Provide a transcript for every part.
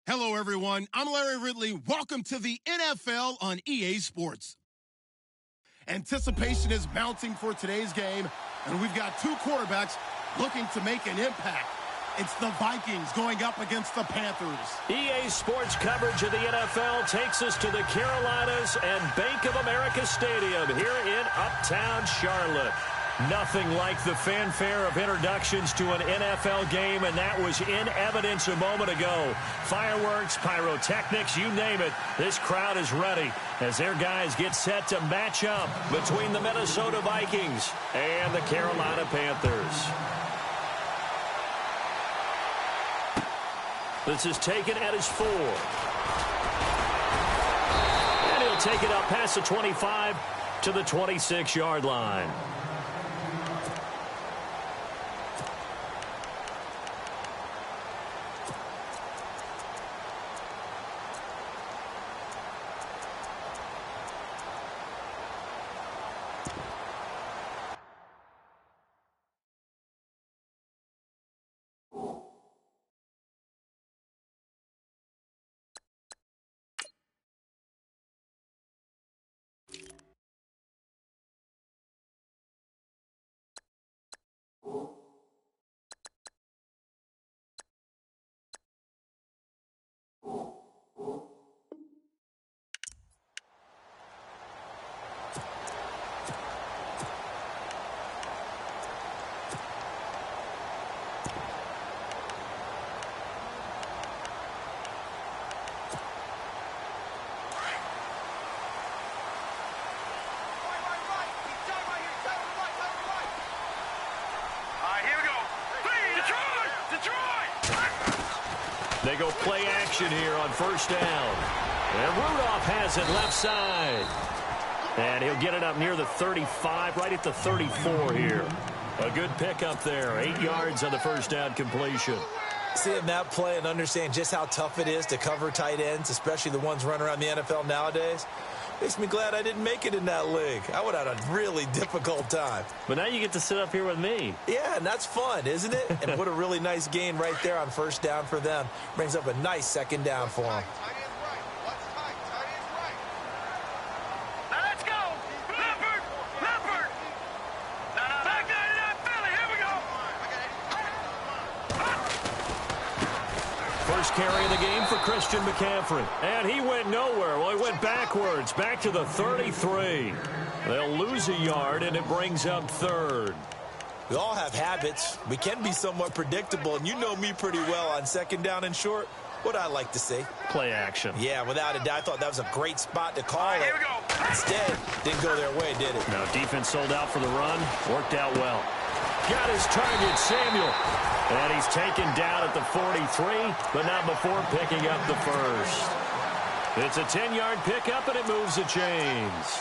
Hello, everyone. I'm Larry Ridley. Welcome to the NFL on EA Sports. Anticipation is mounting for today's game, and we've got two quarterbacks looking to make an impact. It's the Vikings going up against the Panthers. EA Sports coverage of the NFL takes us to the Carolinas and Bank of America Stadium here in Uptown Charlotte. Nothing like the fanfare of introductions to an NFL game, and that was in evidence a moment ago. Fireworks, pyrotechnics, you name it. This crowd is ready as their guys get set to match up between the Minnesota Vikings and the Carolina Panthers. This is taken at his 4. And he'll take it up past the 25 to the 26-yard line. They go play action here on first down. And Rudolph has it left side. And he'll get it up near the 35, right at the 34 here. A good pickup there. 8 yards on the first down completion. Seeing that play and understand just how tough it is to cover tight ends, especially the ones running around the NFL nowadays, makes me glad I didn't make it in that league. I would have had a really difficult time. But now you get to sit up here with me. Yeah, and that's fun, isn't it? And what a really nice gain right there on first down for them. Brings up a nice second down for them. First carry of the game for Christian McCaffrey. And he went nowhere. Well, he went backwards, back to the 33. They'll lose a yard, and it brings up third. We all have habits. We can be somewhat predictable, and you know me pretty well on second down and short. What I like to see. Play action. Yeah, without a doubt, I thought that was a great spot to call it. Here we go. Instead, didn't go their way, did it? No, defense sold out for the run. Worked out well. Got his target, Samuel. And he's taken down at the 43, but not before picking up the first. It's a 10-yard pickup, and it moves the chains.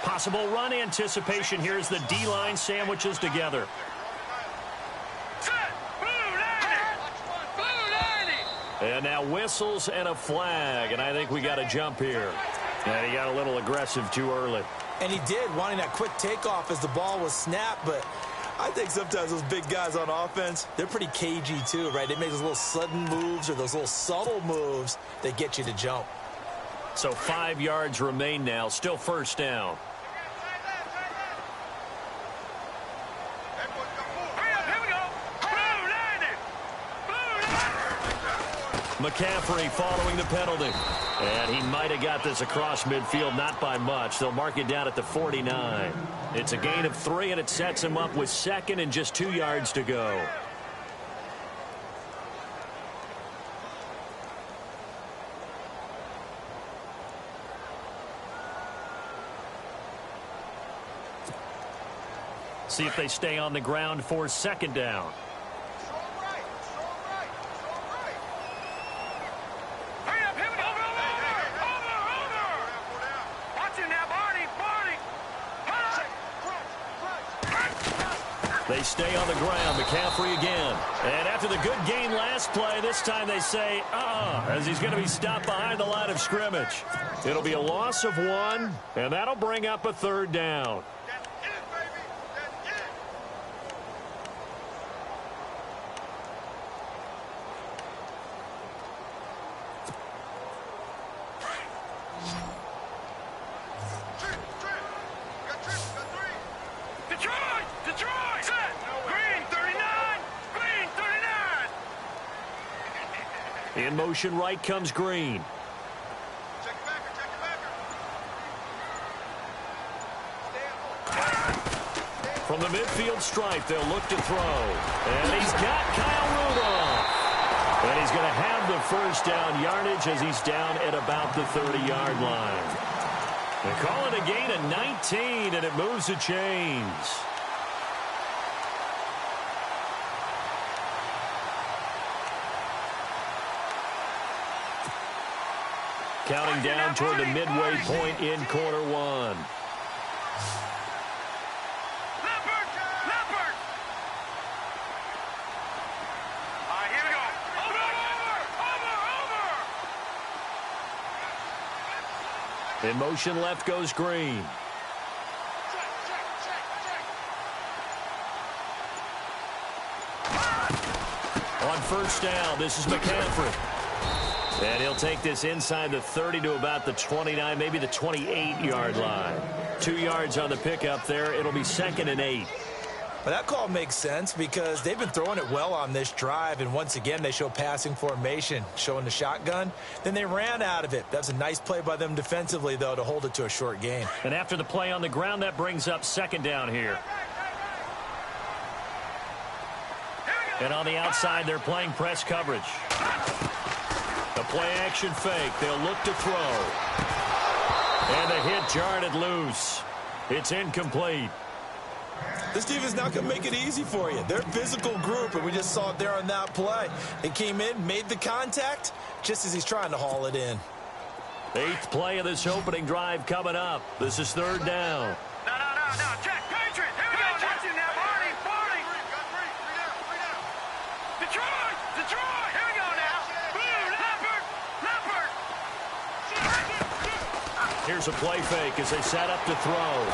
Possible run anticipation. Here's the D-line sandwiches together. And now whistles and a flag, and I think we got a jump here. And he got a little aggressive too early. And he did, wanting that quick takeoff as the ball was snapped, but I think sometimes those big guys on offense, they're pretty cagey too, right? They make those little sudden moves or those little subtle moves that get you to jump. So 5 yards remain now, still first down. McCaffrey following the penalty. And he might have got this across midfield, not by much. They'll mark it down at the 49. It's a gain of 3, and it sets him up with second and just 2 yards to go. See if they stay on the ground for second down. They stay on the ground. McCaffrey again. And after the good gain last play, this time they say, as he's going to be stopped behind the line of scrimmage. It'll be a loss of 1, and that'll bring up a 3rd down. In motion right comes Green. From the midfield stripe, they'll look to throw. And he's got Kyle Rudolph. And he's going to have the first down yardage as he's down at about the 30-yard line. They call it a gain of 19, and it moves the chains. Counting down toward the midway point in quarter 1. In motion left goes Green. On first down, this is McCaffrey. And he'll take this inside the 30 to about the 29, maybe the 28-yard line. 2 yards on the pickup there. It'll be 2nd and 8. But that call makes sense because they've been throwing it well on this drive, and once again they show passing formation, showing the shotgun. Then they ran out of it. That's a nice play by them defensively, though, to hold it to a short gain. And after the play on the ground, that brings up 2nd down here. And on the outside, they're playing press coverage. A play-action fake. They'll look to throw. And the hit jarred it loose. It's incomplete. This defense not going to make it easy for you. They're a physical group, and we just saw it there on that play. They came in, made the contact, just as he's trying to haul it in. 8th play of this opening drive coming up. This is 3rd down. No. Check. Patriot. Here we go. Watch it now. Party. Detroit. Here we go now. Blue. Leopard. Here's a play fake as they set up to throw.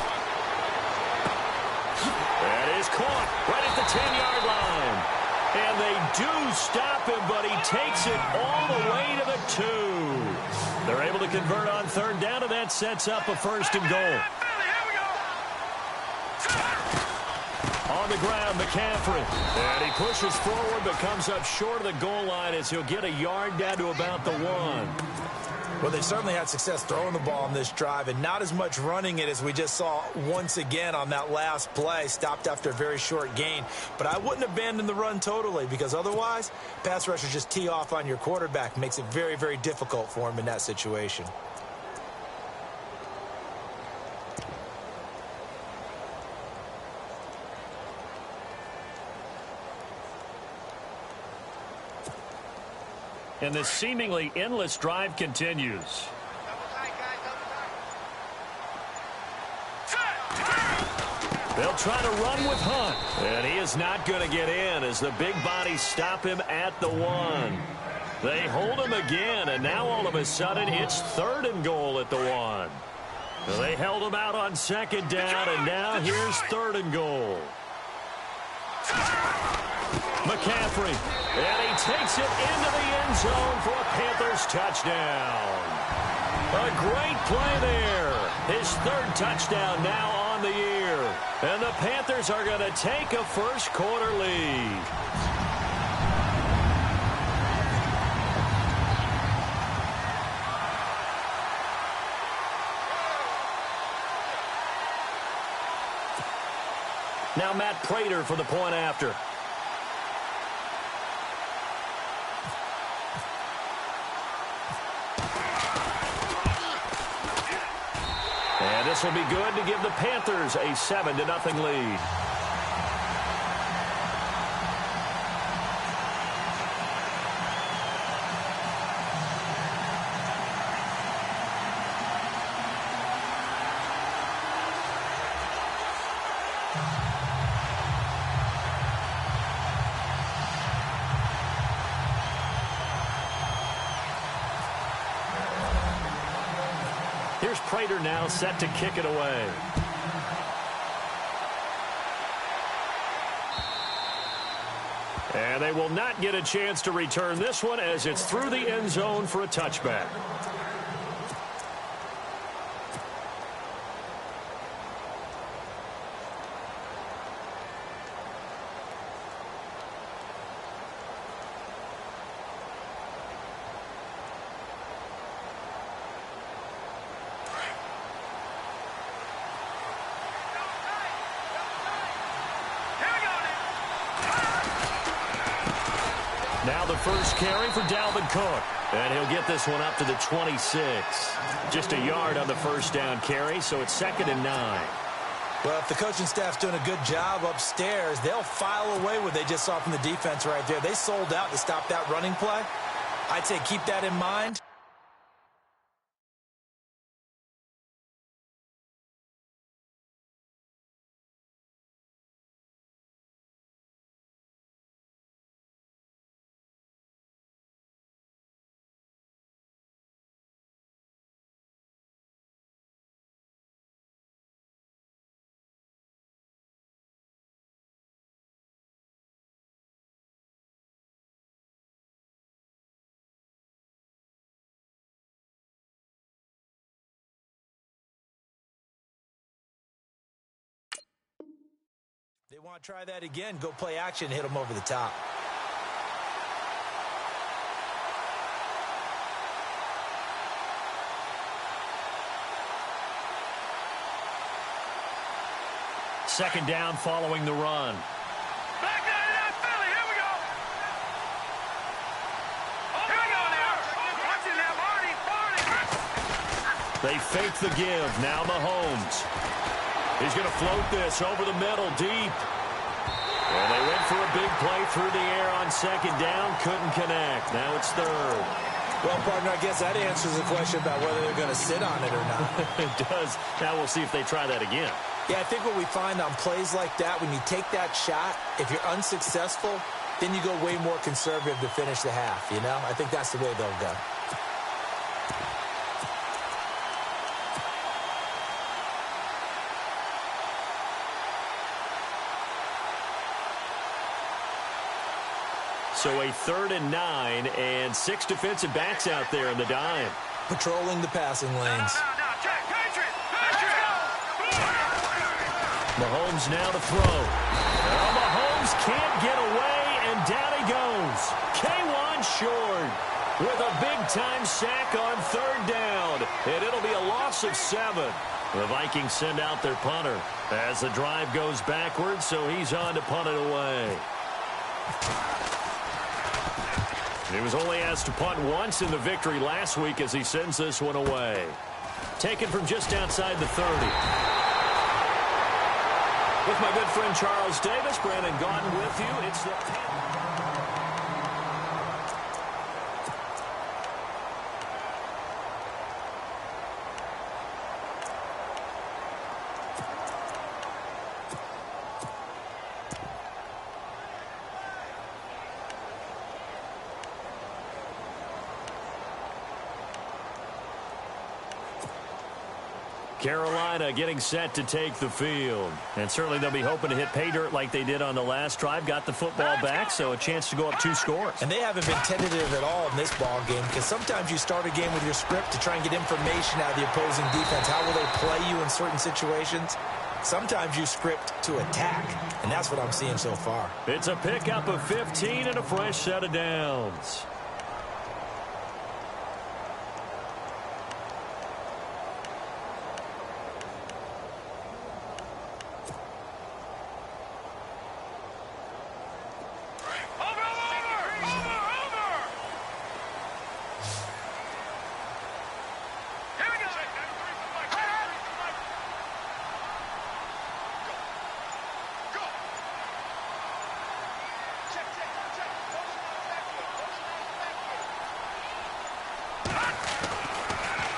That is caught right at the 10-yard line. And they do stop him, but he takes it all the way to the 2. They're able to convert on 3rd down, and that sets up a 1st and goal. On the ground, McCaffrey. And he pushes forward, but comes up short of the goal line as he'll get a yard down to about the 1. Well, they certainly had success throwing the ball on this drive and not as much running it as we just saw once again on that last play. Stopped after a very short gain. But I wouldn't abandon the run totally because otherwise, pass rushers just tee off on your quarterback. Makes it very, very difficult for him in that situation. And this seemingly endless drive continues. They'll try to run with Hunt. And he is not going to get in as the big bodies stop him at the 1. They hold him again, and now all of a sudden it's 3rd and goal at the 1. They held him out on 2nd down, and now here's 3rd and goal. McCaffrey, and he takes it into the end zone for a Panthers touchdown. A great play there. His 3rd touchdown now on the year. And the Panthers are going to take a first quarter lead. Now Matt Prater for the point after. And this will be good to give the Panthers a 7-0 lead. Here's Prater now set to kick it away. And they will not get a chance to return this one as it's through the end zone for a touchback. Now the first carry for Dalvin Cook. And he'll get this one up to the 26. Just a yard on the first down carry, so it's 2nd and 9. Well, if the coaching staff's doing a good job upstairs, they'll file away what they just saw from the defense right there. They sold out to stop that running play. I'd say keep that in mind. They want to try that again. Go play action, hit them over the top. Second down following the run. Back down to that Philly. Here we go. Here we go now. Watching that Marty. They fake the give. Now Mahomes. He's going to float this over the middle deep. And they went for a big play through the air on second down. Couldn't connect. Now it's 3rd. Well, partner, I guess that answers the question about whether they're going to sit on it or not. It does. Now we'll see if they try that again. Yeah, I think what we find on plays like that, when you take that shot, if you're unsuccessful, then you go way more conservative to finish the half, you know? I think that's the way they'll go. So a 3rd and 9 and 6 defensive backs out there in the dime. Patrolling the passing lanes. Now, Jack, Patriots. Mahomes now to throw. Well, Mahomes can't get away, and down he goes. K1 short with a big-time sack on 3rd down, and it'll be a loss of 7. The Vikings send out their punter as the drive goes backwards, so he's on to punt it away. He was only asked to punt once in the victory last week as he sends this one away. Taken from just outside the 30. With my good friend Charles Davis, Brandon Gaudin with you. It's the 10th. Carolina getting set to take the field. And certainly they'll be hoping to hit pay dirt like they did on the last drive. Got the football back, so a chance to go up 2 scores. And they haven't been tentative at all in this ball game, because sometimes you start a game with your script to try and get information out of the opposing defense. How will they play you in certain situations? Sometimes you script to attack, and that's what I'm seeing so far. It's a pickup of 15 and a fresh set of downs.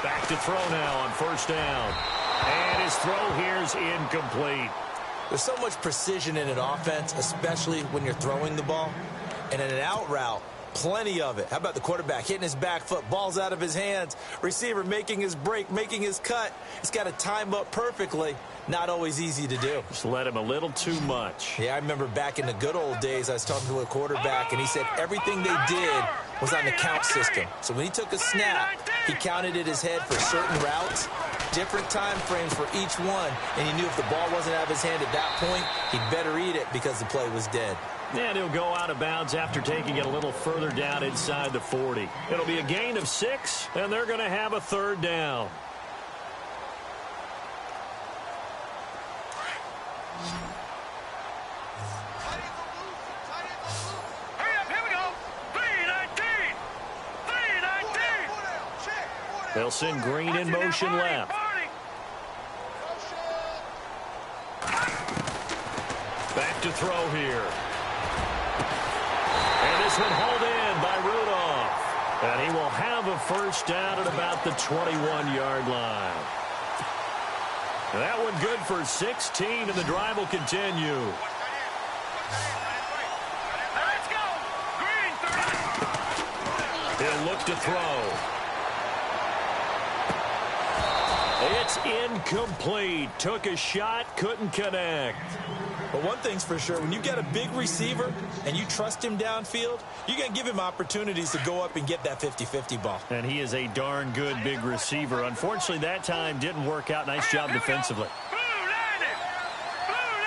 Back to throw now on 1st down. And his throw here's incomplete. There's so much precision in an offense, especially when you're throwing the ball. And in an out route, Plenty of it. How about the quarterback hitting his back foot, balls out of his hands, receiver making his break, making his cut. He's got to time up perfectly. Not always easy to do. Just let him a little too much. Yeah, I remember back in the good old days, I was talking to a quarterback, and he said everything they did was on the count system. So when he took a snap, he counted in his head for certain routes, different time frames for each one, and he knew if the ball wasn't out of his hand at that point, he'd better eat it because the play was dead. And he'll go out of bounds after taking it a little further down inside the 40. It'll be a gain of 6, and they're going to have a third down. Hurry up, here we go. 3-19. 3-19. They'll send Green in motion left. Back to throw here. And this one hauled in by Rudolph. And he will have a first down at about the 21-yard line. That one good for 16, and the drive will continue. Let's go. Green, 30. He'll look to throw. It's incomplete. Took a shot, couldn't connect. But one thing's for sure, when you get a big receiver and you trust him downfield, you're going to give him opportunities to go up and get that 50-50 ball. And he is a darn good big receiver. Unfortunately, that time didn't work out. Nice job defensively. Blue 90. Blue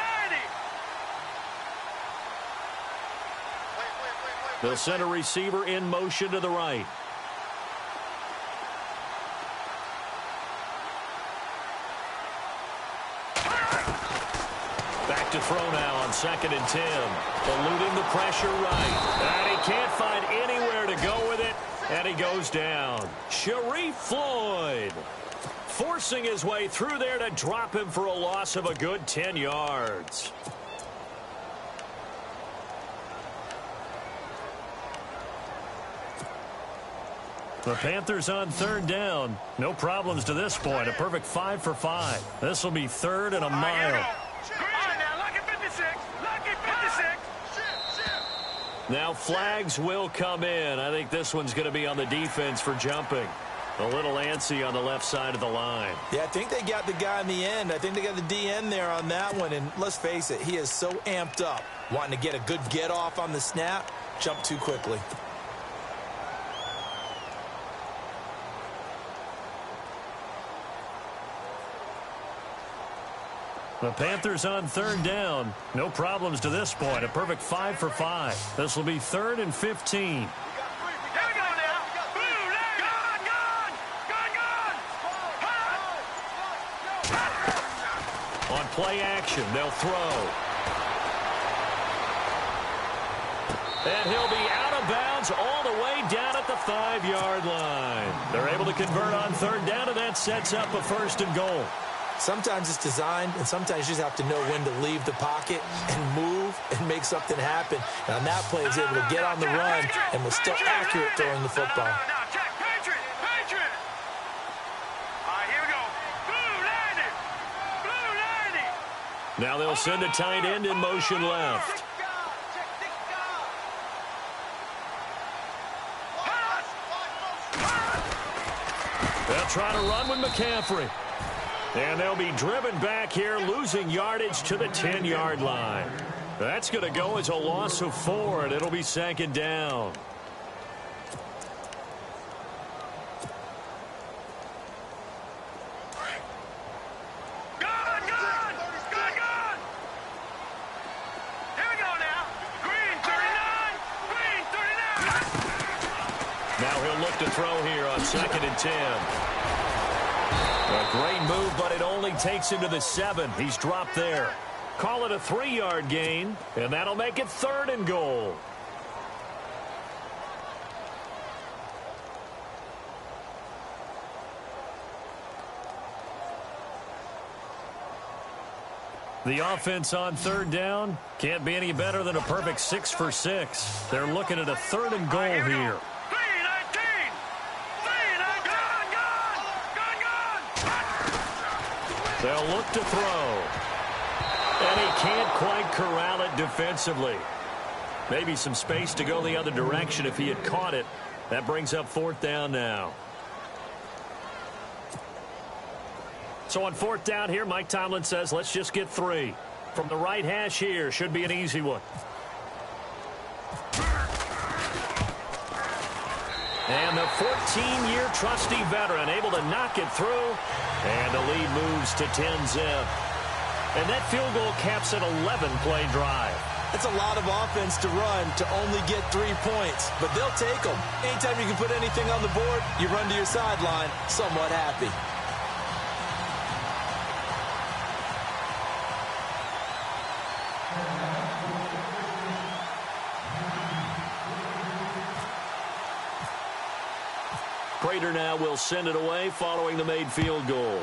90. They'll send a receiver in motion to the right. Back to throw now on 2nd and 10. Eluding the pressure right. And he can't find anywhere to go with it. And he goes down. Sharif Floyd forcing his way through there to drop him for a loss of a good 10 yards. The Panthers on 3rd down. No problems to this point. A perfect 5 for 5. This will be 3rd and a mile. All right, now, lucky 56. Lucky 56. Now flags will come in. I think this one's going to be on the defense for jumping. A little antsy on the left side of the line. Yeah, I think they got the guy in the end. I think they got the DN there on that one. And let's face it, he is so amped up, wanting to get a good get off on the snap, jump too quickly. The Panthers on 3rd down. No problems to this point. A perfect 5 for 5. This will be 3rd and 15. Here we go now. Blue 90. Gone. On play action, they'll throw. And he'll be out of bounds all the way down at the 5-yard line. They're able to convert on 3rd down, and that sets up a 1st and goal. Sometimes it's designed, and sometimes you just have to know when to leave the pocket and move and make something happen. And on that play, he was able to get on the run and was still accurate throwing the football. No, check. Patriot. All right, here we go. Blue 90. Now they'll send a tight end in motion left. They'll try to run with McCaffrey. And they'll be driven back here, losing yardage to the 10-yard line. That's going to go as a loss of 4, and it'll be 2nd down. Gone. Here we go now. Green 39. Now he'll look to throw here on 2nd and 10. A great move, but it only takes him to the 7. He's dropped there. Call it a 3-yard gain, and that'll make it 3rd and goal. The offense on 3rd down can't be any better than a perfect 6 for 6. They're looking at a 3rd and goal here. They'll look to throw. And he can't quite corral it defensively. Maybe some space to go the other direction if he had caught it. That brings up 4th down now. So on 4th down here, Mike Tomlin says, let's just get 3. From the right hash here, should be an easy one. And the 14-year trusty veteran able to knock it through. And the lead moves to 10-zip. And that field goal caps an 11-play drive. That's a lot of offense to run to only get 3 points, but they'll take them. Anytime you can put anything on the board, you run to your sideline somewhat happy. Prater now will send it away following the made field goal.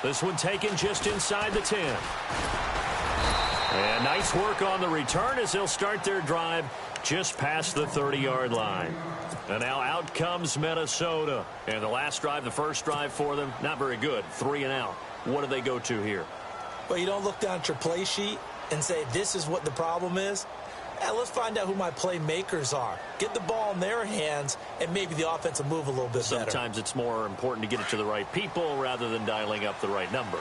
This one taken just inside the 10. And nice work on the return as they'll start their drive just past the 30-yard line. And now out comes Minnesota. And the last drive, the first drive for them, not very good. 3 and out. What do they go to here? Well, you don't look down at your play sheet and say, this is what the problem is. Let's find out who my playmakers are. Get the ball in their hands, and maybe the offense will move a little bit better. Sometimes it's more important to get it to the right people rather than dialing up the right number.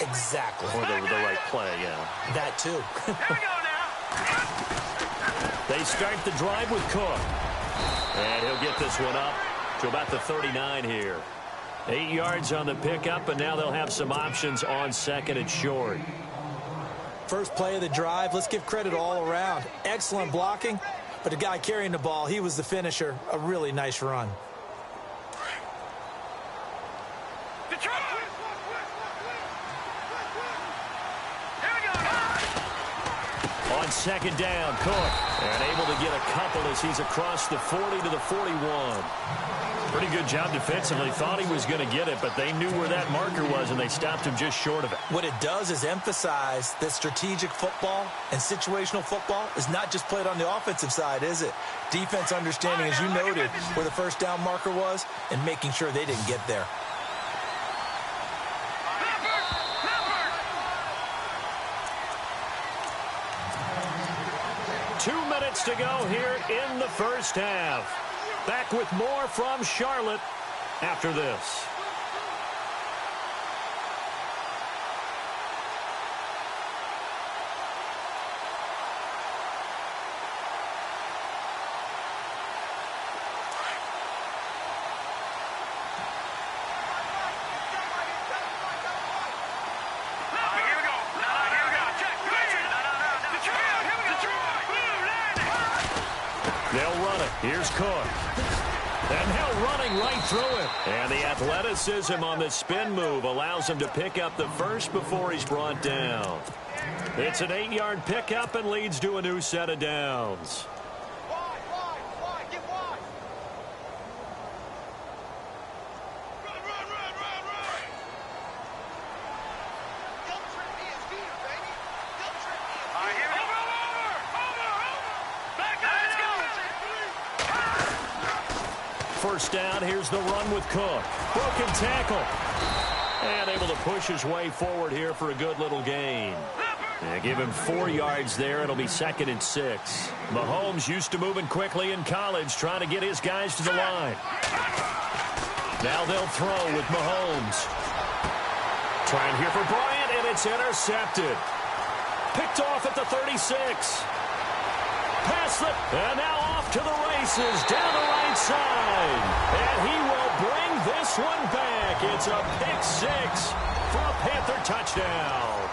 Exactly. Or the right play, yeah. That, too. Here we go now. They start the drive with Cook. And he'll get this one up to about the 39 here. 8 yards on the pickup, and now they'll have some options on 2nd and short. First play of the drive, let's give credit all around. Excellent blocking, but the guy carrying the ball, he was the finisher. A really nice run. Detroit. Here we go now. On 2nd down, Cook. And able to get a couple as he's across the 40 to the 41. Pretty good job defensively. Thought he was going to get it, but they knew where that marker was, and they stopped him just short of it. What it does is emphasize that strategic football and situational football is not just played on the offensive side, is it? Defense understanding, as you noted, where the first down marker was and making sure they didn't get there. Two minutes to go here in the first half. Back with more from Charlotte after this. They'll run it. Here's Cook. And now running right through it. And the athleticism on the spin move allows him to pick up the first before he's brought down. It's an 8-yard pickup and leads to a new set of downs. First down, here's the run with Cook. Broken tackle. And able to push his way forward here for a good little gain. And give him 4 yards there. It'll be 2nd and 6. Mahomes used to moving quickly in college, trying to get his guys to the line. Now they'll throw with Mahomes. Trying here for Bryant, and it's intercepted. Picked off at the 36. Pass it, and now off to the races down the right side. And he will bring this one back. It's a pick 6 for a Panther touchdown.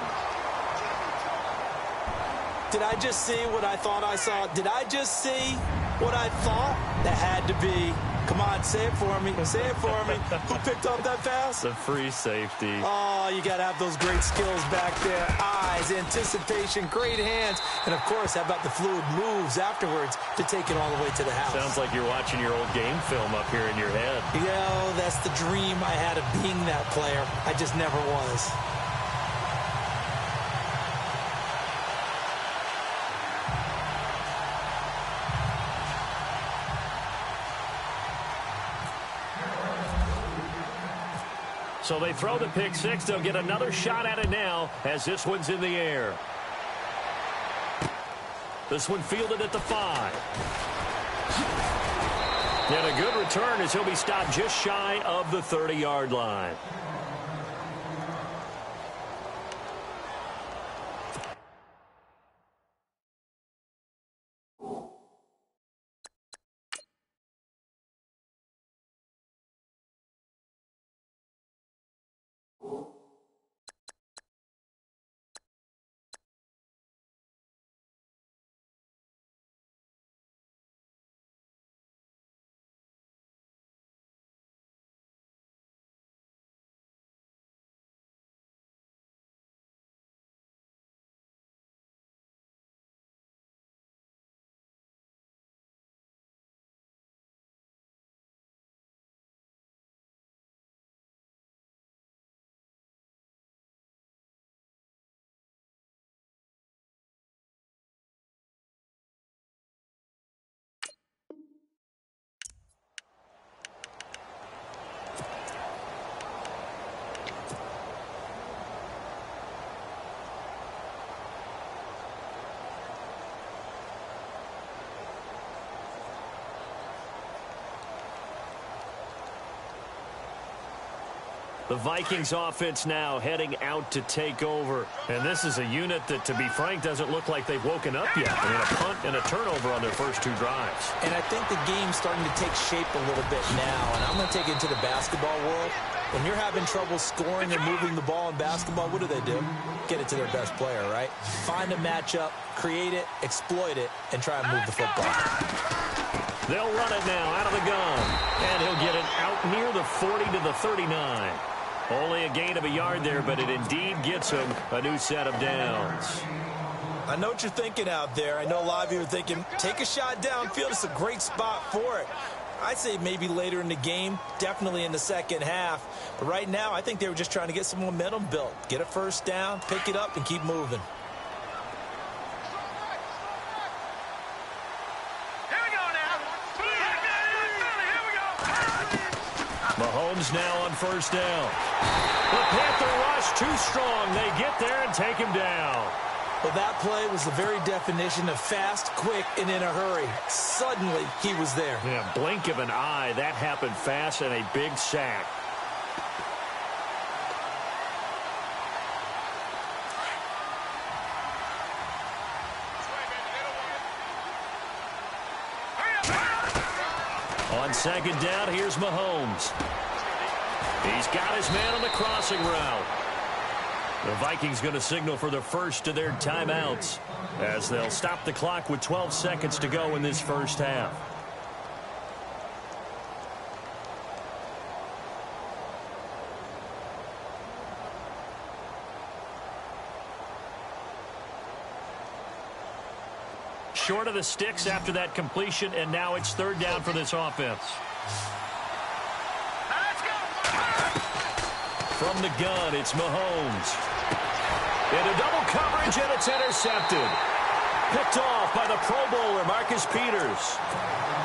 Did I just see what I thought I saw? Did I just see what I thought? That had to be. Come on, say it for me. Say it for me. Who picked up that pass? The free safety. Oh, you got to have those great skills back there. Eyes, anticipation, great hands. And, of course, how about the fluid moves afterwards to take it all the way to the house? Sounds like you're watching your old game film up here in your head. That's the dream I had of being that player. I just never was. So they throw the pick 6. They'll get another shot at it now as this one's in the air. This one fielded at the 5. And a good return as he'll be stopped just shy of the 30-yard line. The Vikings offense now heading out to take over. And this is a unit that, to be frank, doesn't look like they've woken up yet. I mean, a punt and a turnover on their first 2 drives. And I think the game's starting to take shape a little bit now. And I'm going to take it into the basketball world. When you're having trouble scoring and moving the ball in basketball, what do? Get it to their best player, right? Find a matchup, create it, exploit it, and try and move the football. They'll run it now out of the gun. And he'll get it out near the 40 to the 39. Only a gain of a yard there, but it indeed gets him a new set of downs. I know what you're thinking out there. I know a lot of you are thinking, take a shot downfield. It's a great spot for it. I'd say maybe later in the game, definitely in the second half. But right now, I think they were just trying to get some momentum built. Get a first down, pick it up, and keep moving. Mahomes now on first down. The Panther rush too strong. They get there and take him down. Well, that play was the very definition of fast, quick, and in a hurry. Suddenly, he was there. Yeah, blink of an eye. That happened fast and a big sack. On second down, here's Mahomes. He's got his man on the crossing route. The Vikings going to signal for the first of their timeouts as they'll stop the clock with 12 seconds to go in this first half. Short of the sticks after that completion, and now it's third down for this offense. From the gun, it's Mahomes. Into double coverage, and it's intercepted. Picked off by the Pro Bowler, Marcus Peters.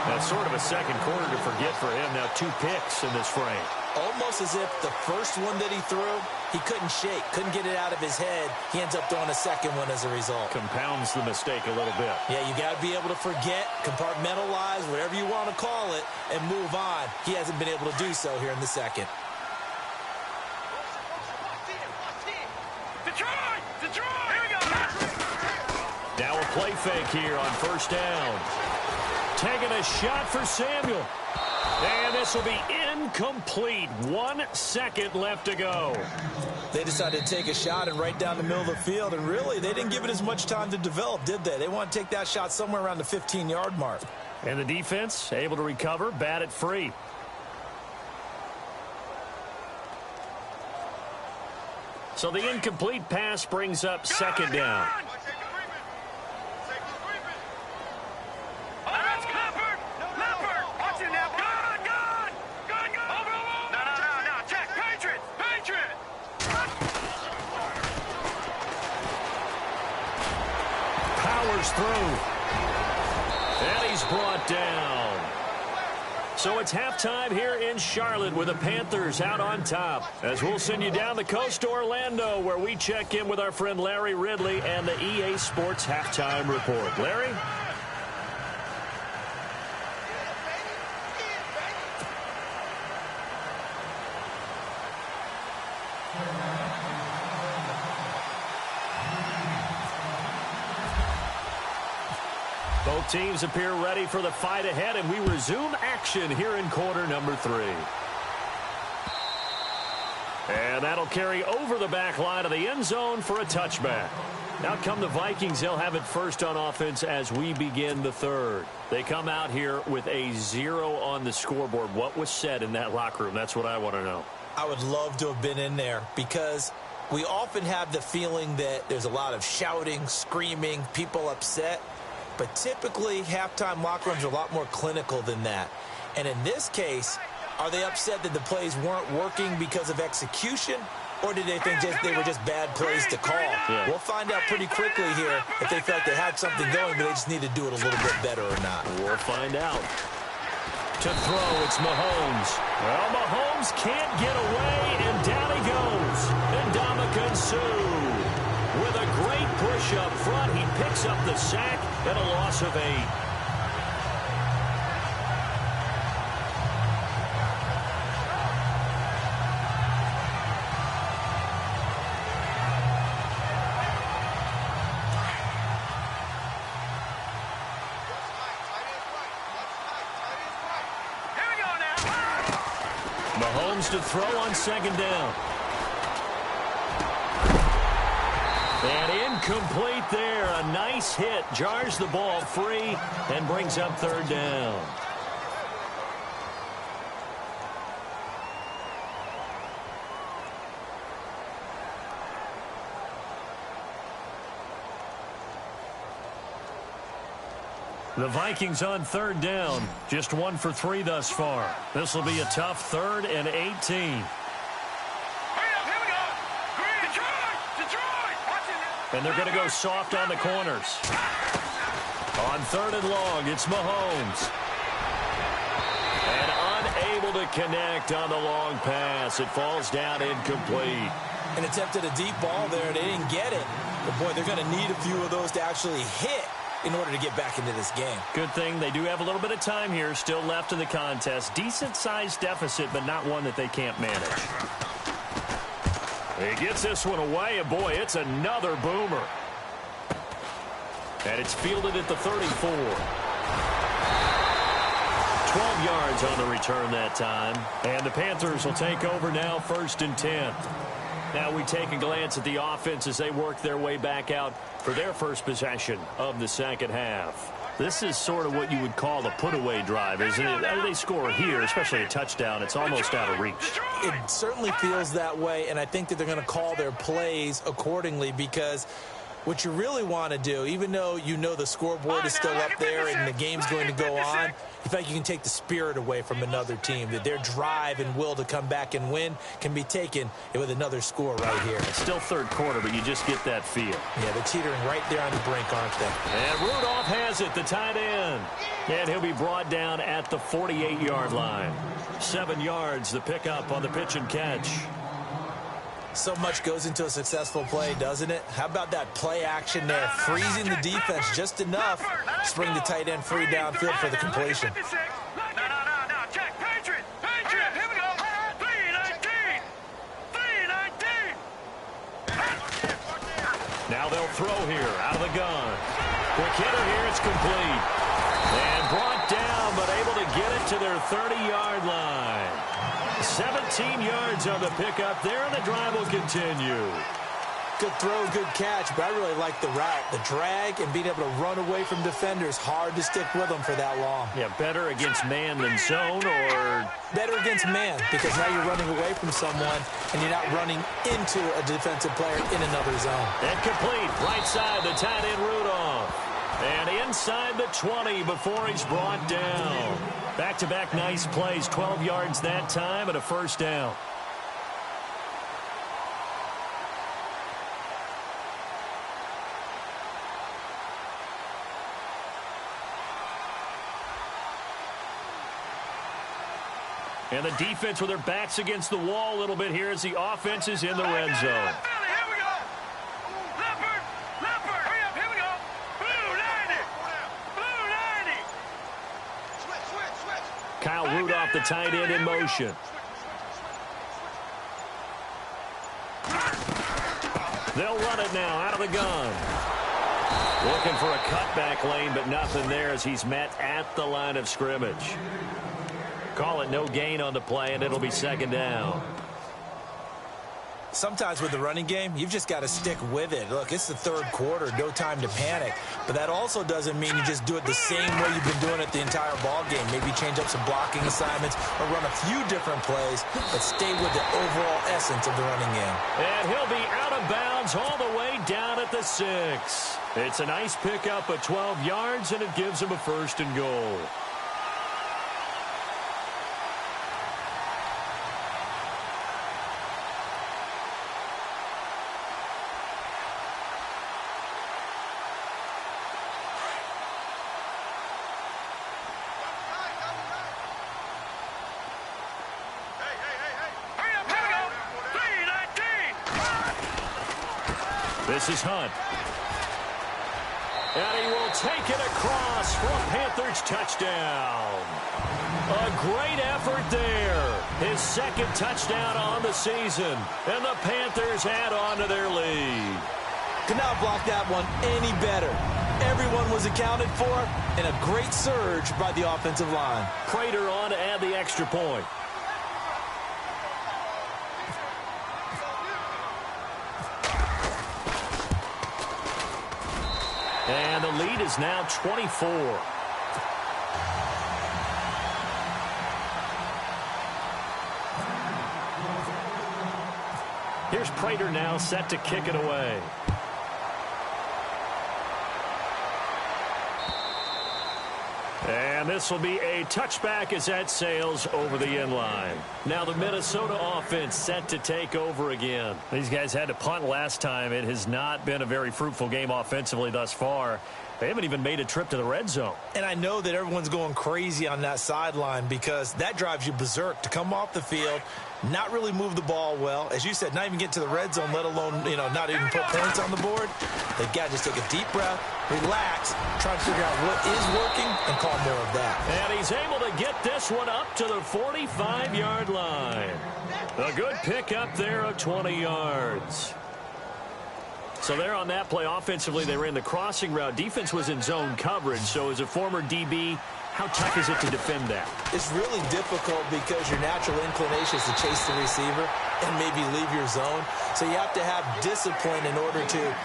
That's sort of a second quarter to forget for him. Now 2 picks in this frame. Almost as if the first one that he threw, he couldn't shake, couldn't get it out of his head. He ends up throwing a second one as a result. Compounds the mistake a little bit. Yeah, you got to be able to forget, compartmentalize, whatever you want to call it, and move on. He hasn't been able to do so here in the second. Now a play fake here on first down. Taking a shot for Samuel. And this will be incomplete. 1 second left to go. They decided to take a shot and right down the middle of the field, and really, they didn't give it as much time to develop, did they? They want to take that shot somewhere around the 15-yard mark. And the defense able to recover, bat it free. So the incomplete pass brings up second down. Powers through. And he's brought down. So it's halftime here in Charlotte with the Panthers out on top. As we'll send you down the coast to Orlando, where we check in with our friend Larry Ridley and the EA Sports Halftime Report. Larry? Both teams appear ready for the fight ahead, and we resume action here in quarter number 3. And that'll carry over the back line of the end zone for a touchback. Out come the Vikings. They'll have it first on offense as we begin the third. They come out here with a 0 on the scoreboard. What was said in that locker room? That's what I want to know. I would love to have been in there because we often have the feeling that there's a lot of shouting, screaming, people upset. But typically, halftime locker rooms are a lot more clinical than that. And in this case, are they upset that the plays weren't working because of execution? Or did they think they were just bad plays to call? Yeah. We'll find out pretty quickly here if they felt they had something going, but they just need to do it a little bit better or not. We'll find out. To throw, it's Mahomes. Well, Mahomes can't get away, and down he goes. And Ndamukong Suh. With a great push up front, he picks up the sack and a loss of 8. Mahomes to throw on second down. And incomplete there. A nice hit. Jars the ball free and brings up third down. The Vikings on third down. Just 1 for 3 thus far. This will be a tough 3rd and 18. And they're going to go soft on the corners. On 3rd and long, it's Mahomes. And unable to connect on the long pass. It falls down incomplete. And attempted a deep ball there. They didn't get it. But, boy, they're going to need a few of those to actually hit in order to get back into this game. Good thing they do have a little bit of time here still left in the contest. Decent-sized deficit, but not one that they can't manage. He gets this one away, and boy, it's another boomer. And it's fielded at the 34. 12 yards on the return that time. And the Panthers will take over now, 1st and 10. Now we take a glance at the offense as they work their way back out for their first possession of the second half. This is sort of what you would call a put-away drive, isn't it? They score here, especially a touchdown. It's almost out of reach. It certainly feels that way, and I think that they're going to call their plays accordingly because what you really want to do, even though you know the scoreboard is still up there and the game's going to go on, you feel like you can take the spirit away from another team, that their drive and will to come back and win can be taken with another score right here. It's still 3rd quarter, but you just get that feel. Yeah, they're teetering right there on the brink, aren't they? And Rudolph has it, the tight end. And he'll be brought down at the 48-yard line. 7 yards, the pickup on the pitch and catch. So much goes into a successful play, doesn't it? How about that play action there, freezing the defense just enough to bring the tight end free downfield for the completion. No, check. Patriot, here we go. 3-19. Now they'll throw here, out of the gun. Quick hitter here, it's complete. And brought down, but able to get it to their 30-yard line. 17 yards on the pickup there, and the drive will continue. Good throw, good catch, but I really like the route. The drag and being able to run away from defenders, hard to stick with them for that long. Yeah, better against man than zone, or... Better against man, because now you're running away from someone, and you're not running into a defensive player in another zone. And complete, right side, the tight end Rudolph. And inside the 20 before he's brought down. Back-to-back nice plays, 12 yards that time, and a first down. And the defense with their backs against the wall a little bit here as the offense is in the red zone. Kyle Rudolph, the tight end, in motion. They'll run it now out of the gun. Looking for a cutback lane, but nothing there as he's met at the line of scrimmage. Call it no gain on the play, and it'll be second down. Sometimes with the running game, you've just got to stick with it. Look, it's the third quarter, no time to panic. But that also doesn't mean you just do it the same way you've been doing it the entire ball game. Maybe change up some blocking assignments or run a few different plays, but stay with the overall essence of the running game. And he'll be out of bounds all the way down at the 6. It's a nice pickup of 12 yards, and it gives him a 1st and goal. This is Hunt. And he will take it across for a Panthers touchdown. A great effort there. His 2nd touchdown on the season. And the Panthers add on to their lead. Could not block that one any better. Everyone was accounted for, and a great surge by the offensive line. Prater on to add the extra point. And the lead is now 24. Here's Prater now set to kick it away. And this will be a touchback as that sails over the end line. Now the Minnesota offense set to take over again. These guys had to punt last time. It has not been a very fruitful game offensively thus far. They haven't even made a trip to the red zone. And I know that everyone's going crazy on that sideline because that drives you berserk to come off the field, not really move the ball well. As you said, not even get to the red zone, let alone, not even put points on the board. They've got to just take a deep breath, relax, try to figure out what is working, and call more of that. And he's able to get this one up to the 45-yard line. A good pickup there of 20 yards. So there on that play, offensively, they ran the crossing route. Defense was in zone coverage. So as a former DB, how tough is it to defend that? It's really difficult because your natural inclination is to chase the receiver and maybe leave your zone. So you have to have discipline in order to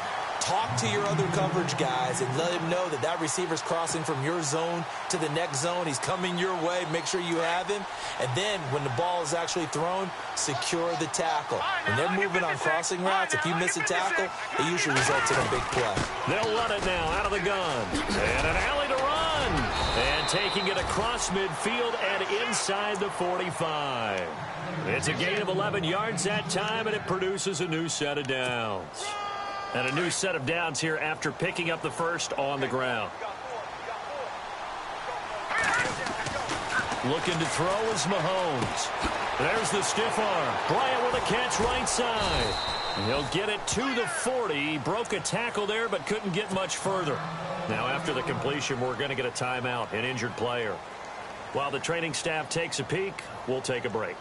talk to your other coverage guys and let him know that that receiver's crossing from your zone to the next zone. He's coming your way. Make sure you have him. And then when the ball is actually thrown, secure the tackle. When they're moving on crossing routes, if you miss a tackle, it usually results in a big play. They'll run it now out of the gun. And an alley to run. And taking it across midfield and inside the 45. It's a gain of 11 yards that time, and it produces a new set of downs. And a new set of downs here after picking up the first on the ground. Looking to throw is Mahomes. There's the stiff arm. Bryant with a catch right side. And he'll get it to the 40. He broke a tackle there but couldn't get much further. Now after the completion, we're going to get a timeout, an injured player. While the training staff takes a peek, we'll take a break.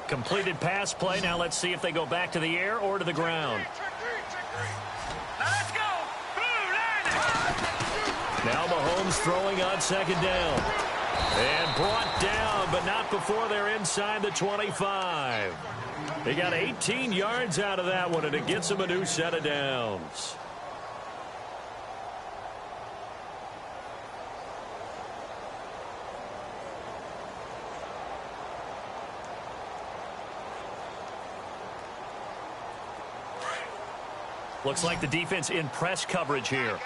Completed pass play. Now let's see if they go back to the air or to the ground. Now Mahomes throwing on second down. And brought down, but not before they're inside the 25. They got 18 yards out of that one, and it gets them a new set of downs. Looks like the defense in press coverage here.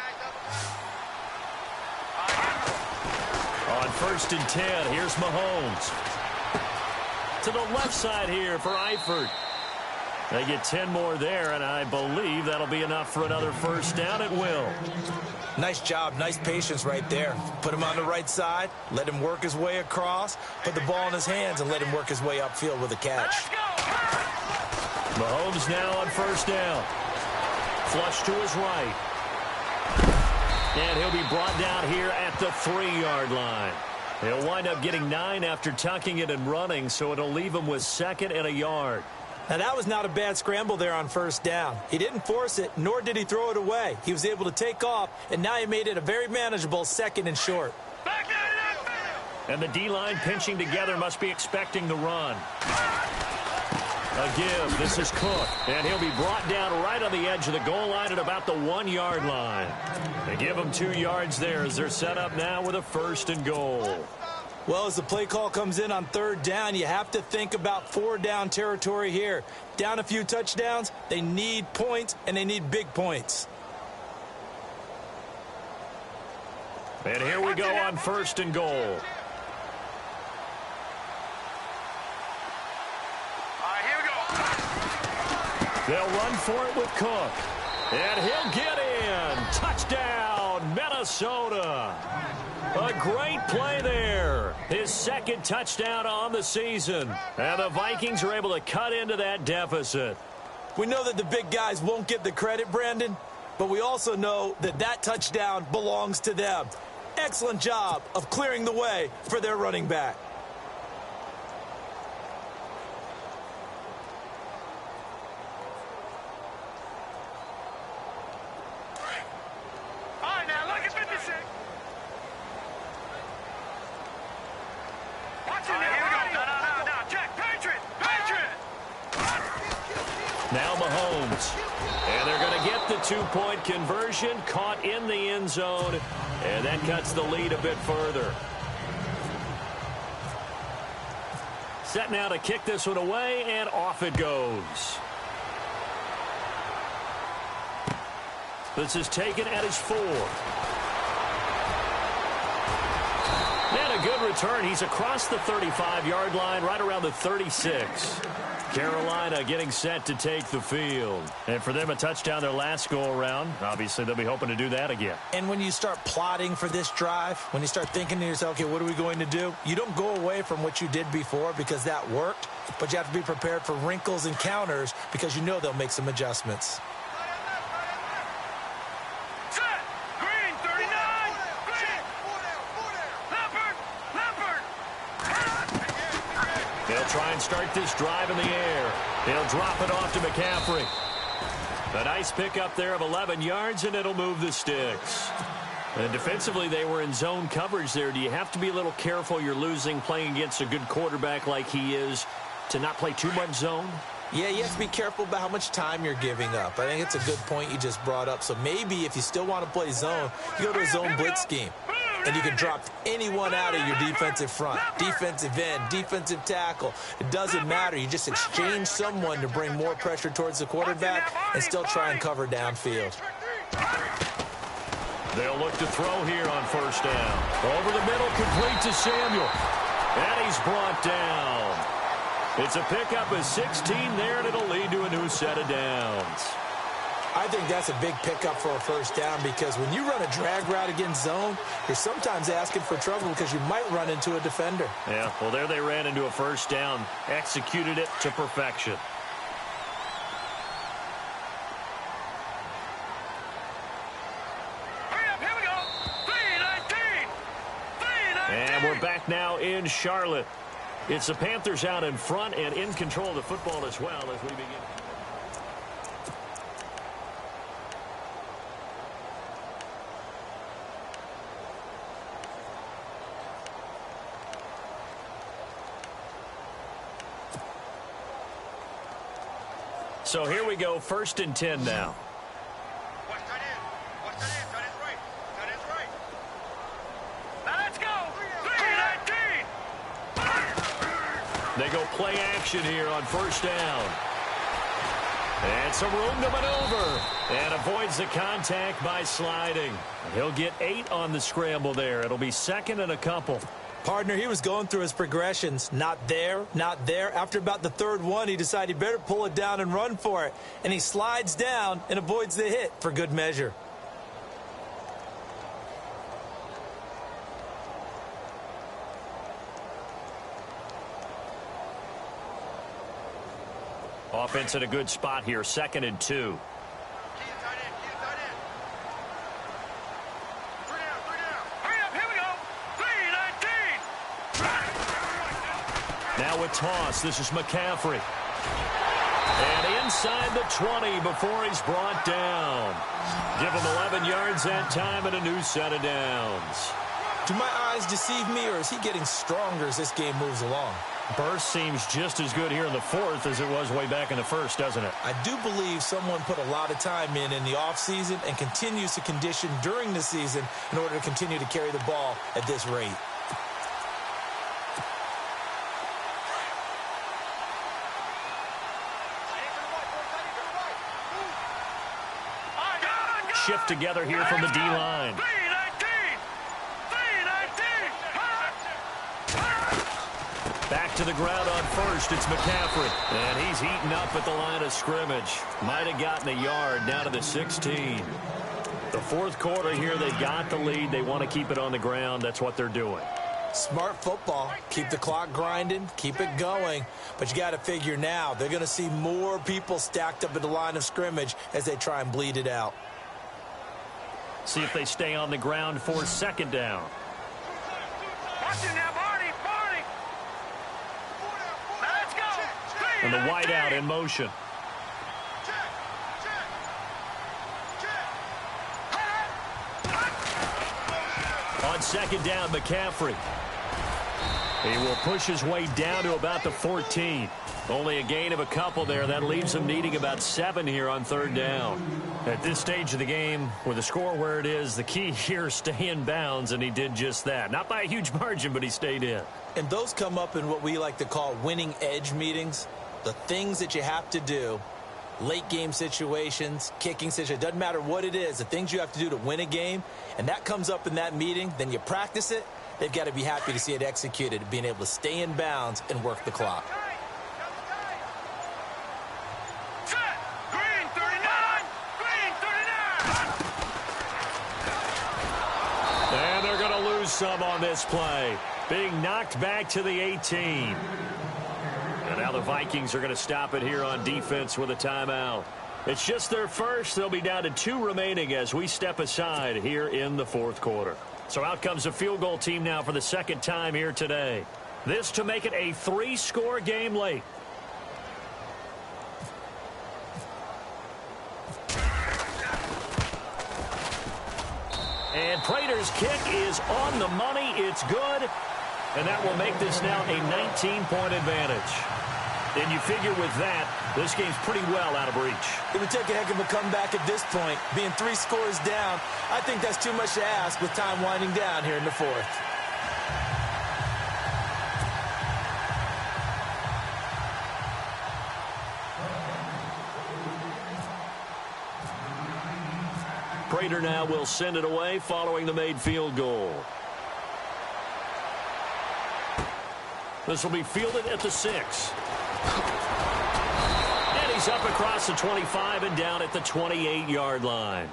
On 1st and 10, here's Mahomes. To the left side here for Eifert. They get 10 more there, and I believe that'll be enough for another first down. It will. Nice job, nice patience right there. Put him on the right side, let him work his way across, put the ball in his hands, and let him work his way upfield with a catch. Mahomes now on first down. Flush to his right. And he'll be brought down here at the 3-yard line. He'll wind up getting 9 after tucking it and running, so it'll leave him with 2nd and a yard. Now, that was not a bad scramble there on first down. He didn't force it, nor did he throw it away. He was able to take off, and now he made it a very manageable 2nd and short. And the D-line pinching together must be expecting the run. A give. This is Cook. And he'll be brought down right on the edge of the goal line at about the 1-yard line. They give him 2 yards there as they're set up now with a 1st and goal. Well, as the play call comes in on 3rd down, you have to think about 4-down territory here. Down a few touchdowns, they need points, and they need big points. And here we go on 1st and goal. They'll run for it with Cook. And he'll get in. Touchdown, Minnesota. A great play there. His 2nd touchdown on the season. And the Vikings are able to cut into that deficit. We know that the big guys won't get the credit, Brandon, but we also know that that touchdown belongs to them. Excellent job of clearing the way for their running back. Now Mahomes. And they're going to get the 2-point conversion, caught in the end zone, and that cuts the lead a bit further. Set now to kick this one away, and off it goes. This is taken at his 4. And a good return. He's across the 35-yard line, right around the 36. Carolina getting set to take the field. And for them, a touchdown their last go-around. Obviously, they'll be hoping to do that again. And when you start plotting for this drive, when you start thinking to yourself, okay, what are we going to do? You don't go away from what you did before because that worked, but you have to be prepared for wrinkles and counters because you know they'll make some adjustments. Try and start this drive in the air. He'll drop it off to McCaffrey. A nice pickup there of 11 yards, and it'll move the sticks. And defensively, they were in zone coverage there. Do you have to be a little careful you're losing playing against a good quarterback like he is to not play too much zone? Yeah, you have to be careful about how much time you're giving up. I think it's a good point you just brought up. So maybe if you still want to play zone, you go to a zone blitz scheme. And you can drop anyone out of your defensive front, defensive end, defensive tackle. It doesn't matter. You just exchange someone to bring more pressure towards the quarterback and still try and cover downfield. They'll look to throw here on first down. Over the middle, complete to Samuel. And he's brought down. It's a pickup of 16 there, and it'll lead to a new set of downs. I think that's a big pickup for a first down because when you run a drag route against zone, you're sometimes asking for trouble because you might run into a defender. Yeah, well, there they ran into a first down, executed it to perfection. Here we go. 3-19. And we're back now in Charlotte. It's the Panthers out in front and in control of the football as well as we begin. So here we go, 1st and 10 now. Watch that in. Watch that in. That is right. That is right. Now let's go. 3-19. They go play action here on first down. And some room to maneuver. And avoids the contact by sliding. He'll get 8 on the scramble there. It'll be 2nd and a couple. Partner, he was going through his progressions. Not there, not there. After about the third one, he decided he better pull it down and run for it. And he slides down and avoids the hit for good measure. Offense in a good spot here, 2nd and 2. Now a toss. This is McCaffrey. And inside the 20 before he's brought down. Give him 11 yards that time and a new set of downs. Do my eyes deceive me, or is he getting stronger as this game moves along? Burst seems just as good here in the 4th as it was way back in the 1st, doesn't it? I do believe someone put a lot of time in the offseason and continues to condition during the season in order to continue to carry the ball at this rate. Shift together here from the D-line. Back to the ground on first. It's McCaffrey. And he's heating up at the line of scrimmage. Might have gotten a yard down to the 16. The 4th quarter here, they've got the lead. They want to keep it on the ground. That's what they're doing. Smart football. Keep the clock grinding. Keep it going. But you got to figure now, they're going to see more people stacked up at the line of scrimmage as they try and bleed it out. See if they stay on the ground for 2nd down. Watch it now, Barney. Let's go. And the wideout in motion. On 2nd down, McCaffrey. He will push his way down to about the 14. Only a gain of a couple there. That leaves him needing about 7 here on 3rd down. At this stage of the game, with the score where it is, the key here is stay in bounds, and he did just that. Not by a huge margin, but he stayed in. And those come up in what we like to call winning edge meetings. The things that you have to do, late game situations, kicking situations, doesn't matter what it is, the things you have to do to win a game, and that comes up in that meeting, then you practice it. They've got to be happy to see it executed, being able to stay in bounds and work the clock. And they're going to lose some on this play. Being knocked back to the 18. And now the Vikings are going to stop it here on defense with a timeout. It's just their first. They'll be down to 2 remaining as we step aside here in the 4th quarter. So out comes a field goal team now for the 2nd time here today. This to make it a 3-score game late. And Prater's kick is on the money. It's good. And that will make this now a 19-point advantage. And you figure with that, this game's pretty well out of reach. It would take a heck of a comeback at this point. Being 3 scores down, I think that's too much to ask with time winding down here in the 4th. Prater now will send it away following the made field goal. This will be fielded at the 6. And he's up across the 25 and down at the 28-yard line.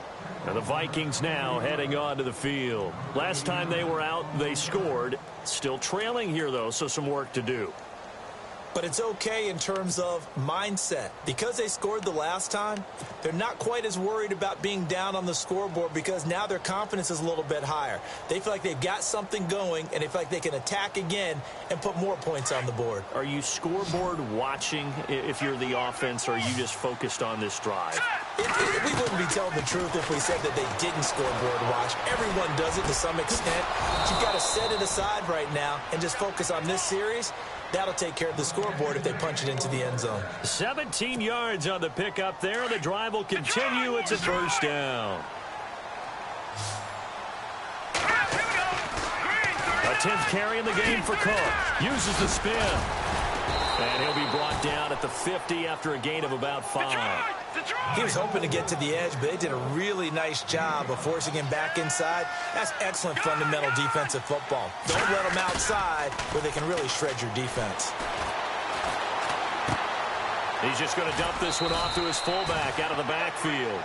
And the Vikings now heading on to the field. Last time they were out, they scored. Still trailing here, though, so some work to do. But it's okay in terms of mindset. Because they scored the last time, they're not quite as worried about being down on the scoreboard because now their confidence is a little bit higher. They feel like they've got something going, and they feel like they can attack again and put more points on the board. Are you scoreboard watching if you're the offense, or are you just focused on this drive? We wouldn't be telling the truth if we said that they didn't scoreboard watch. Everyone does it to some extent. But you've got to set it aside right now and just focus on this series. That'll take care of the scoreboard if they punch it into the end zone. 17 yards on the pickup there. The drive will continue. It's a 1st down. A 10th carry in the game for Cook. Uses the spin. And he'll be brought down at the 50 after a gain of about 5. He was hoping to get to the edge, but they did a really nice job of forcing him back inside. That's excellent fundamental defensive football. Don't let them outside where they can really shred your defense. He's just going to dump this one off to his fullback out of the backfield.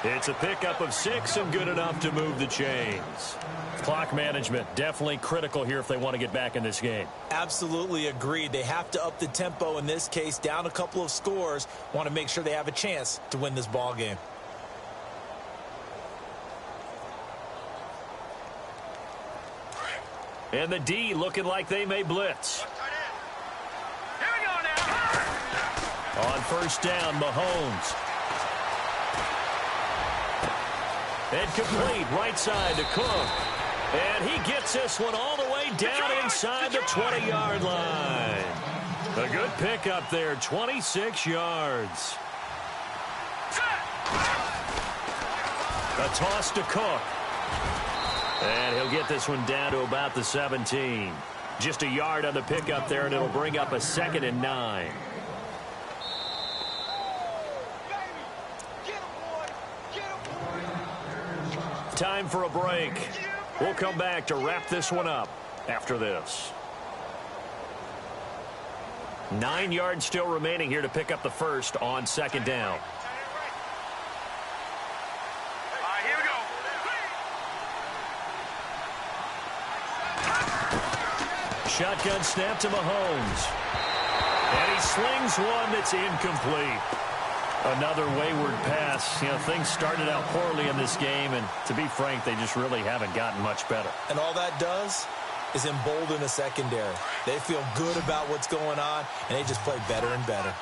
It's a pickup of 6 and good enough to move the chains. Clock management definitely critical here if they want to get back in this game. Absolutely agreed. They have to up the tempo in this case, down a couple of scores. Want to make sure they have a chance to win this ball game. And the D looking like they may blitz. Here we go now. On first down, Mahomes. And complete right side to Cook. And he gets this one all the way down inside the 20-yard line. A good pickup there, 26 yards. A toss to Cook. And he'll get this one down to about the 17. Just a yard on the pickup there, and it'll bring up a 2nd and 9. Time for a break. We'll come back to wrap this one up after this. 9 yards still remaining here to pick up the first on 2nd down. All right, here we go. Shotgun snap to Mahomes. And he slings one that's incomplete. Another wayward pass. You know, things started out poorly in this game, and to be frank, they just really haven't gotten much better. And all that does is embolden the secondary. They feel good about what's going on, and they just play better and better.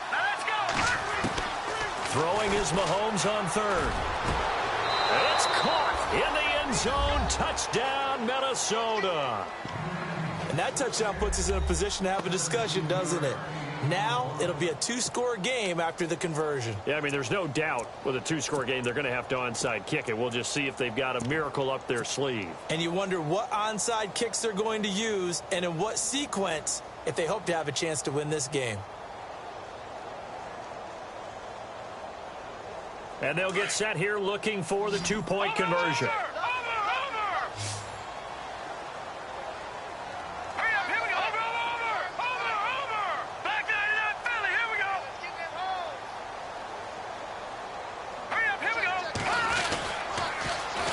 Now let's go. Throwing is Mahomes on 3rd. It's caught in the end zone. Touchdown, Minnesota. And that touchdown puts us in a position to have a discussion, doesn't it? Now it'll be a 2-score game after the conversion. Yeah, I mean, there's no doubt with a 2-score game they're going to have to onside kick it. We'll just see if they've got a miracle up their sleeve. And you wonder what onside kicks they're going to use and in what sequence if they hope to have a chance to win this game. And they'll get set here looking for the 2-point conversion.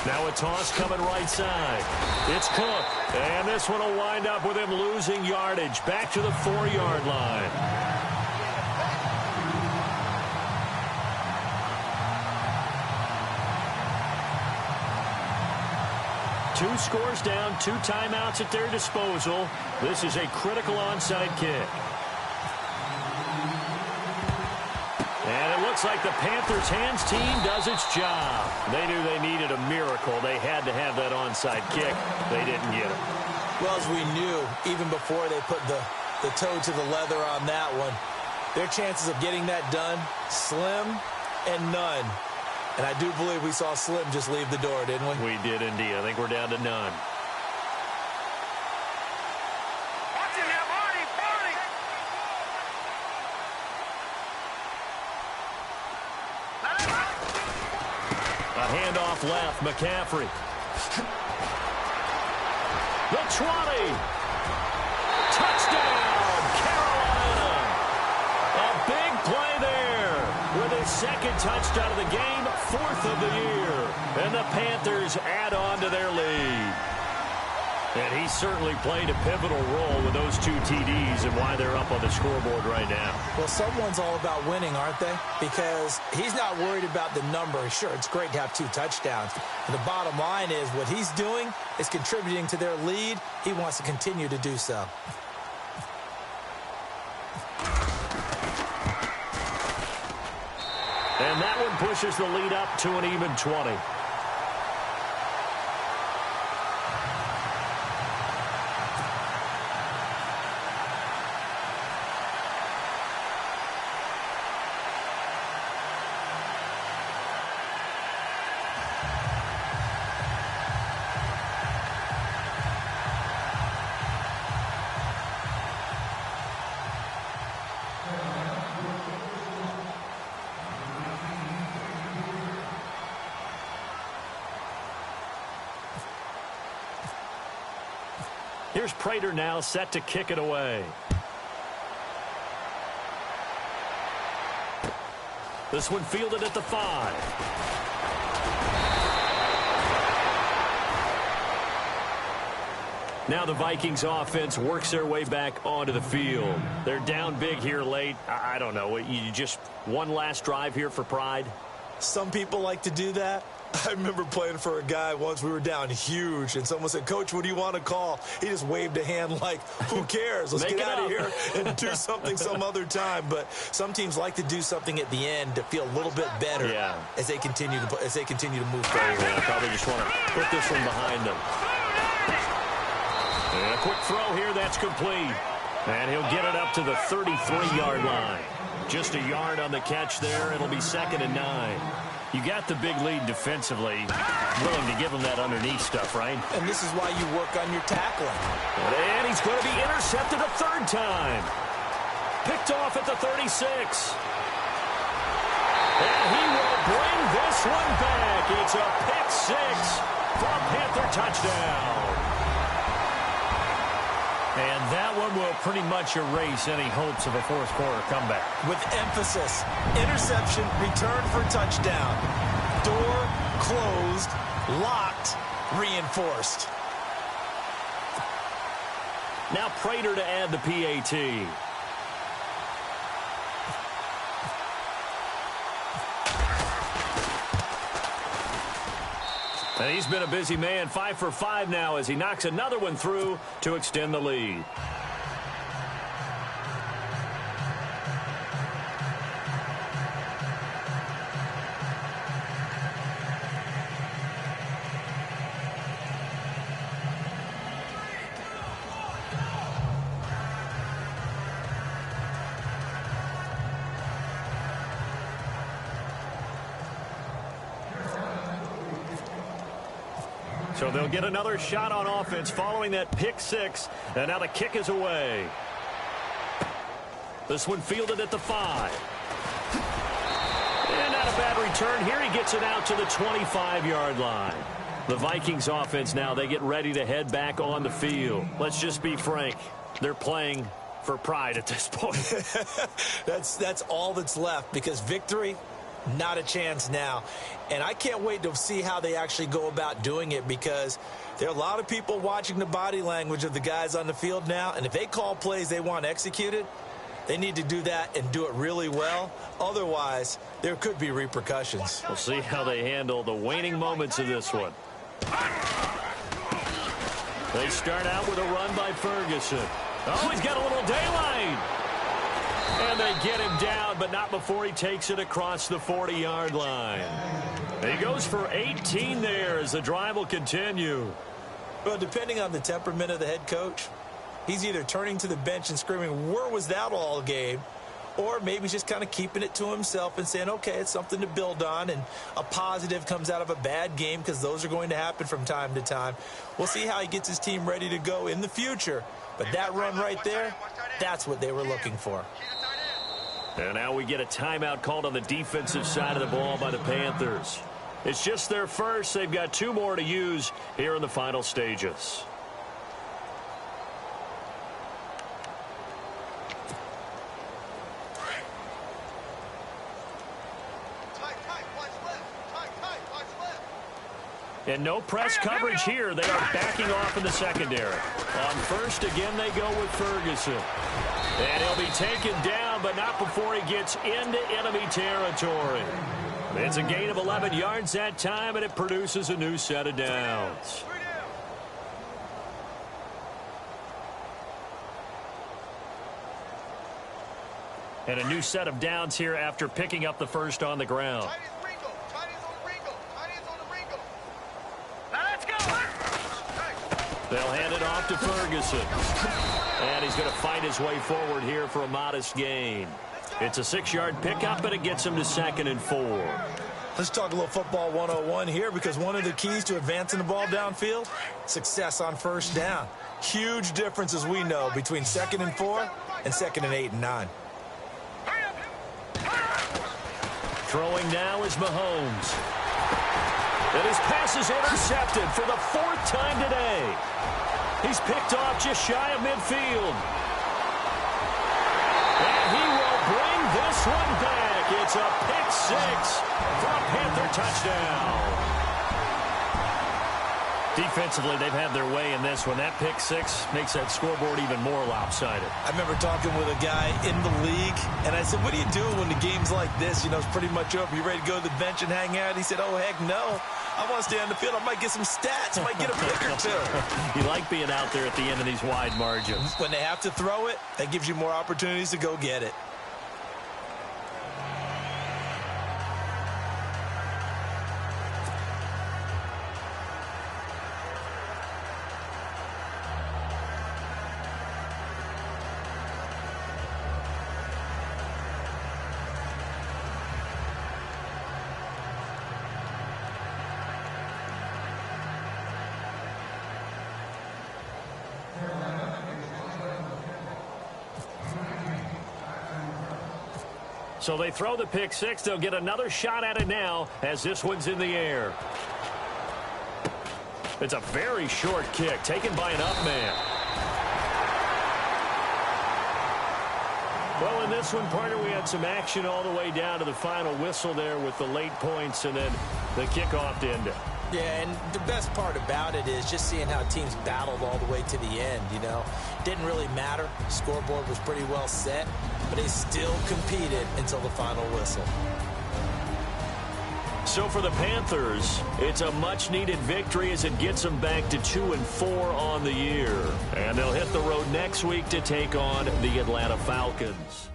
Now a toss coming right side. It's Cook. And this one will wind up with him losing yardage. Back to the 4-yard line. Two scores down, 2 timeouts at their disposal. This is a critical onside kick. And it looks like the Panthers' hands team does its job. They knew they needed a miracle. They had to have that onside kick. They didn't get it. Well, as we knew, even before they put the toe to the leather on that one, their chances of getting that done, slim and none. And I do believe we saw Slim just leave the door, didn't we? We did indeed. I think we're down to none. Watch it here, Marty. A handoff left, McCaffrey. The 20. Touchdown, Carolina. A big play there with his 2nd touchdown of the game, 4th of the year. And the Panthers add on to their lead. And he certainly played a pivotal role with those 2 TDs and why they're up on the scoreboard right now. Well, someone's all about winning, aren't they? Because he's not worried about the number. Sure, it's great to have 2 touchdowns. But the bottom line is what he's doing is contributing to their lead. He wants to continue to do so. And that one pushes the lead up to an even 20. Here's Prater now set to kick it away. This one fielded at the 5. Now the Vikings offense works their way back onto the field. They're down big here late. I don't know. You just one last drive here for pride? Some people like to do that. I remember playing for a guy once. We were down huge, and someone said, "Coach, what do you want to call?" He just waved a hand like, "Who cares? Let's get out of here and do something some other time." But some teams like to do something at the end to feel a little bit better as they continue to move forward. Yeah, probably just want to put this one behind them. And a quick throw here, that's complete. And he'll get it up to the 33-yard line. Just a yard on the catch there. It'll be 2nd and 9. You got the big lead defensively. Willing to give him that underneath stuff, right? And this is why you work on your tackling. And he's going to be intercepted a 3rd time. Picked off at the 36. And he will bring this one back. It's a pick 6 for a Panther touchdown. And that one will pretty much erase any hopes of a fourth-quarter comeback. With emphasis, interception, return for touchdown. Door closed, locked, reinforced. Now Prater to add the PAT. And he's been a busy man, 5 for 5 now as he knocks another one through to extend the lead. So they'll get another shot on offense following that pick 6. And now the kick is away. This one fielded at the 5. And not a bad return. Here he gets it out to the 25-yard line. The Vikings offense now, they get ready to head back on the field. Let's just be frank. They're playing for pride at this point. That's all that's left, because victory, not a chance now. And I can't wait to see how they actually go about doing it, because there are a lot of people watching the body language of the guys on the field now. And if they call plays they want executed, they need to do that and do it really well. Otherwise, there could be repercussions. We'll see how they handle the waning moments of this one. They start out with a run by Ferguson. Oh, he's got a little daylight. And they get him down, but not before he takes it across the 40-yard line. He goes for 18 there as the drive will continue. Well, depending on the temperament of the head coach, he's either turning to the bench and screaming, "Where was that all game?" Or maybe just kind of keeping it to himself and saying, okay, it's something to build on, and a positive comes out of a bad game, because those are going to happen from time to time. We'll see how he gets his team ready to go in the future. But that run right there, that's what they were looking for. And now we get a timeout called on the defensive side of the ball by the Panthers. It's just their first. They've got 2 more to use here in the final stages. And no press coverage here. They are backing off in the secondary. On first, again, they go with Ferguson. And he'll be taken down, but not before he gets into enemy territory. It's a gain of 11 yards that time, and it produces a new set of downs. And a new set of downs here after picking up the first on the ground. They'll hand it off to Ferguson. And he's going to fight his way forward here for a modest gain. It's a 6-yard pickup, and it gets him to 2nd and 4. Let's talk a little football 101 here, because one of the keys to advancing the ball downfield, success on first down. Huge difference, as we know, between 2nd and 4 and 2nd and 8 and 9. Throwing now is Mahomes. And his pass is intercepted for the 4th time today. He's picked off just shy of midfield. And he will bring this one back. It's a pick six for a Panther touchdown. Defensively, they've had their way in this one. That pick six makes that scoreboard even more lopsided. I remember talking with a guy in the league, and I said, what do you do when the game's like this? You know, it's pretty much over. You ready to go to the bench and hang out? He said, oh, heck no. I want to stay on the field. I might get some stats. I might get a pick or two. You like being out there at the end of these wide margins. When they have to throw it, that gives you more opportunities to go get it. So they throw the pick six. They'll get another shot at it now as this one's in the air. It's a very short kick taken by an up man. Well, in this one, partner, we had some action all the way down to the final whistle there with the late points and then the kickoff to end it. Yeah, and the best part about it is just seeing how teams battled all the way to the end, you know. Didn't really matter. The scoreboard was pretty well set, but they still competed until the final whistle. So for the Panthers, it's a much-needed victory as it gets them back to 2-4 on the year. And they'll hit the road next week to take on the Atlanta Falcons.